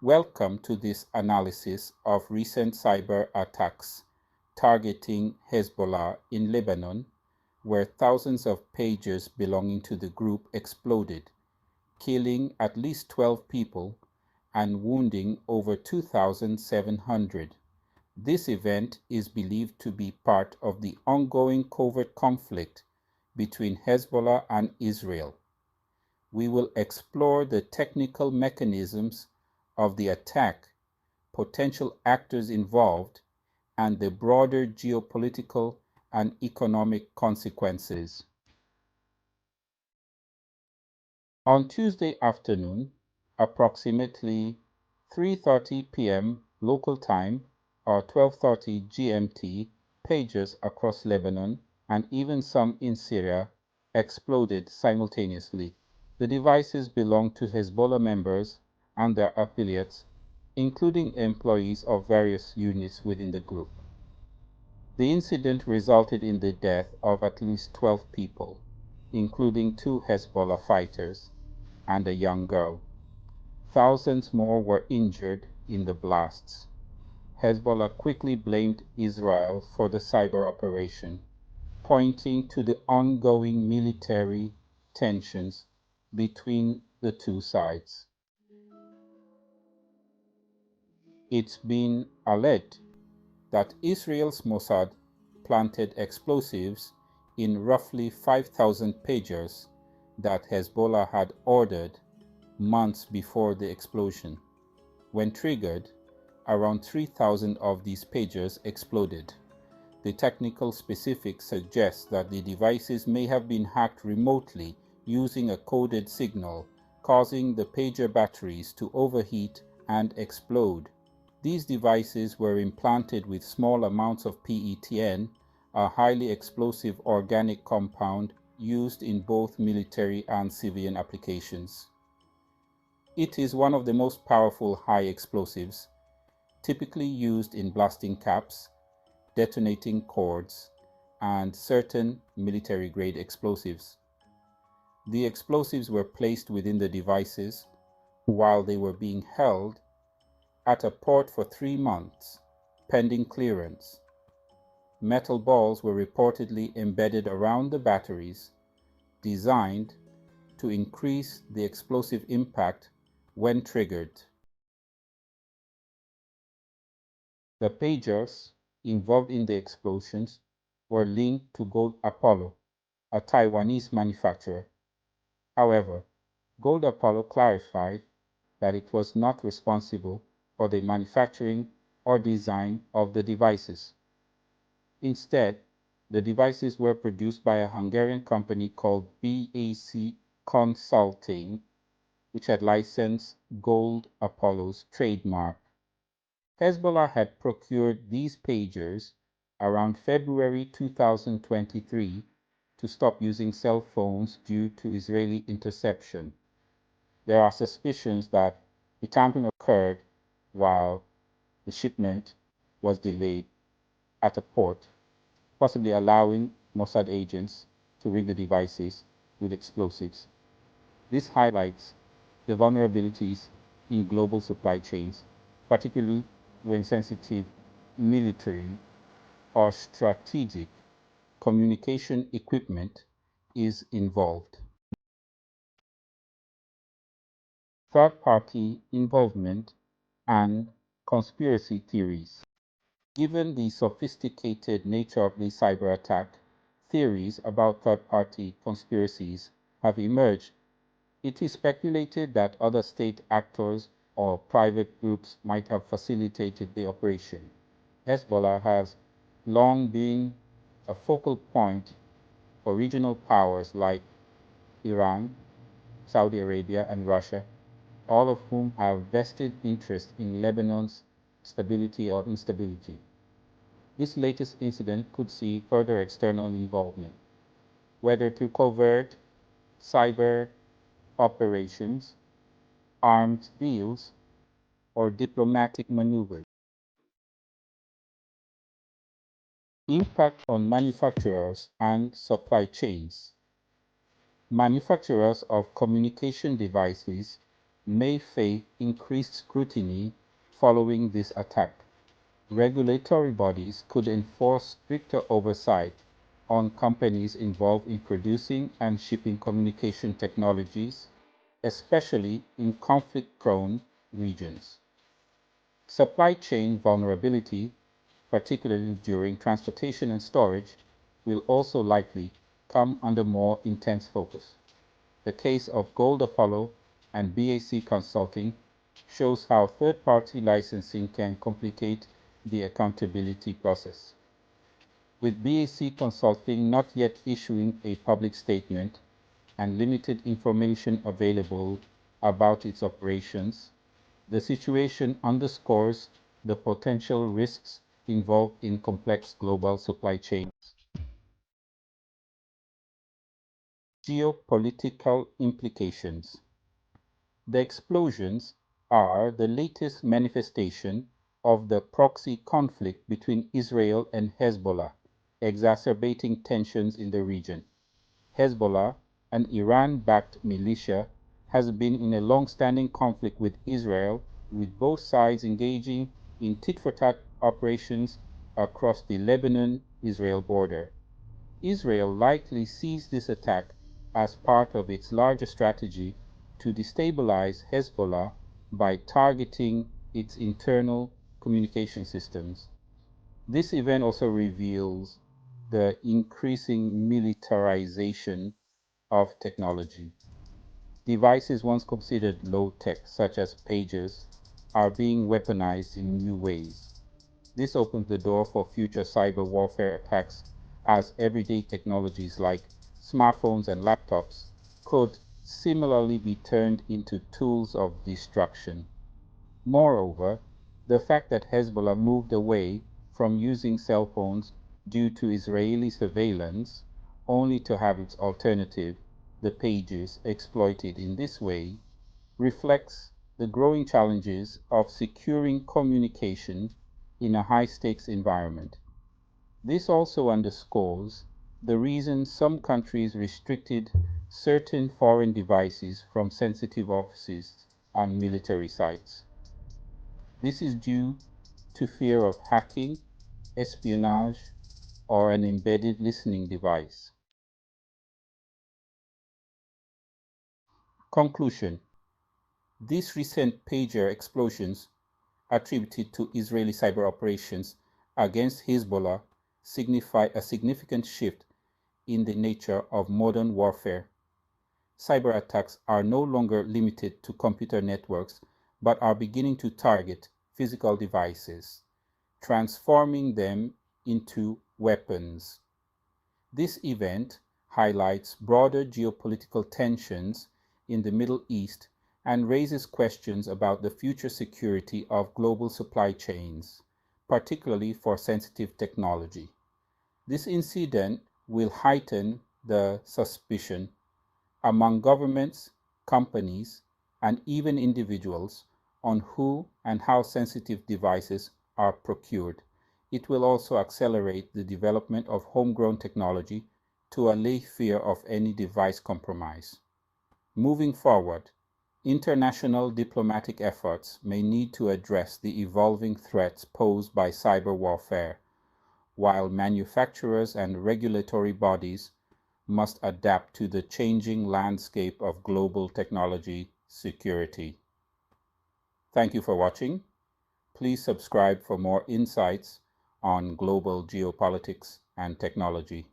Welcome to this analysis of recent cyber attacks targeting Hezbollah in Lebanon, where thousands of pages belonging to the group exploded, killing at least 12 people and wounding over 2,700. This event is believed to be part of the ongoing covert conflict between Hezbollah and Israel. We will explore the technical mechanisms of the attack, potential actors involved, and the broader geopolitical and economic consequences. On Tuesday afternoon, approximately 3:30 p.m. local time or 12:30 GMT, pages across Lebanon and even some in Syria exploded simultaneously. The devices belonged to Hezbollah members and their affiliates, including employees of various units within the group. The incident resulted in the death of at least 12 people, including 2 Hezbollah fighters and a young girl. Thousands more were injured in the blasts. Hezbollah quickly blamed Israel for the cyber operation, pointing to the ongoing military tensions between the two sides. It's been alleged that Israel's Mossad planted explosives in roughly 5,000 pagers that Hezbollah had ordered months before the explosion. When triggered, around 3,000 of these pagers exploded. The technical specifics suggest that the devices may have been hacked remotely using a coded signal, causing the pager batteries to overheat and explode. These devices were implanted with small amounts of PETN, a highly explosive organic compound used in both military and civilian applications. It is one of the most powerful high explosives, typically used in blasting caps, detonating cords, and certain military-grade explosives. The explosives were placed within the devices while they were being held at a port for 3 months, pending clearance. Metal balls were reportedly embedded around the batteries, designed to increase the explosive impact when triggered. The pagers involved in the explosions were linked to Gold Apollo, a Taiwanese manufacturer. However, Gold Apollo clarified that it was not responsible for the manufacturing or design of the devices. Instead, the devices were produced by a Hungarian company called BAC Consulting, which had licensed Gold Apollo's trademark. Hezbollah had procured these pagers around February 2023 to stop using cell phones due to Israeli interception. There are suspicions that the tampering occurred while the shipment was delayed at a port, possibly allowing Mossad agents to rig the devices with explosives. This highlights the vulnerabilities in global supply chains, particularly when sensitive military or strategic communication equipment is involved. Third-party involvement and conspiracy theories. Given the sophisticated nature of the cyber attack, theories about third-party conspiracies have emerged. It is speculated that other state actors or private groups might have facilitated the operation. Hezbollah has long been a focal point for regional powers like Iran, Saudi Arabia, and Russia, all of whom have vested interest in Lebanon's stability or instability. This latest incident could see further external involvement, whether through covert cyber operations, arms deals, or diplomatic maneuvers. Impact on manufacturers and supply chains. Manufacturers of communication devices may face increased scrutiny following this attack. Regulatory bodies could enforce stricter oversight on companies involved in producing and shipping communication technologies, especially in conflict-prone regions. Supply chain vulnerability, particularly during transportation and storage, will also likely come under more intense focus. The case of Gold Apollo and BAC Consulting shows how third-party licensing can complicate the accountability process. With BAC Consulting not yet issuing a public statement and limited information available about its operations, the situation underscores the potential risks involved in complex global supply chains. Geopolitical implications. The explosions are the latest manifestation of the proxy conflict between Israel and Hezbollah, exacerbating tensions in the region. Hezbollah, an Iran-backed militia, has been in a long-standing conflict with Israel, with both sides engaging in tit-for-tat operations across the Lebanon-Israel border. Israel likely sees this attack as part of its larger strategy to destabilize Hezbollah by targeting its internal communication systems. This event also reveals the increasing militarization of technology. Devices once considered low-tech, such as pagers, are being weaponized in new ways. This opens the door for future cyber warfare attacks, as everyday technologies like smartphones and laptops could similarly be turned into tools of destruction. Moreover, the fact that Hezbollah moved away from using cell phones due to Israeli surveillance, only to have its alternative, the pages, exploited in this way, reflects the growing challenges of securing communication in a high-stakes environment. This also underscores the reason some countries restricted certain foreign devices from sensitive offices and military sites. This is due to fear of hacking, espionage, or an embedded listening device. Conclusion. These recent pager explosions attributed to Israeli cyber operations against Hezbollah signify a significant shift in the nature of modern warfare. Cyber attacks are no longer limited to computer networks, but are beginning to target physical devices, transforming them into weapons. This event highlights broader geopolitical tensions in the Middle East and raises questions about the future security of global supply chains, particularly for sensitive technology. This incident will heighten the suspicion among governments, companies, and even individuals on who and how sensitive devices are procured. It will also accelerate the development of homegrown technology to allay fear of any device compromise. Moving forward, international diplomatic efforts may need to address the evolving threats posed by cyber warfare, while manufacturers and regulatory bodies must adapt to the changing landscape of global technology security. Thank you for watching. Please subscribe for more insights on global geopolitics and technology.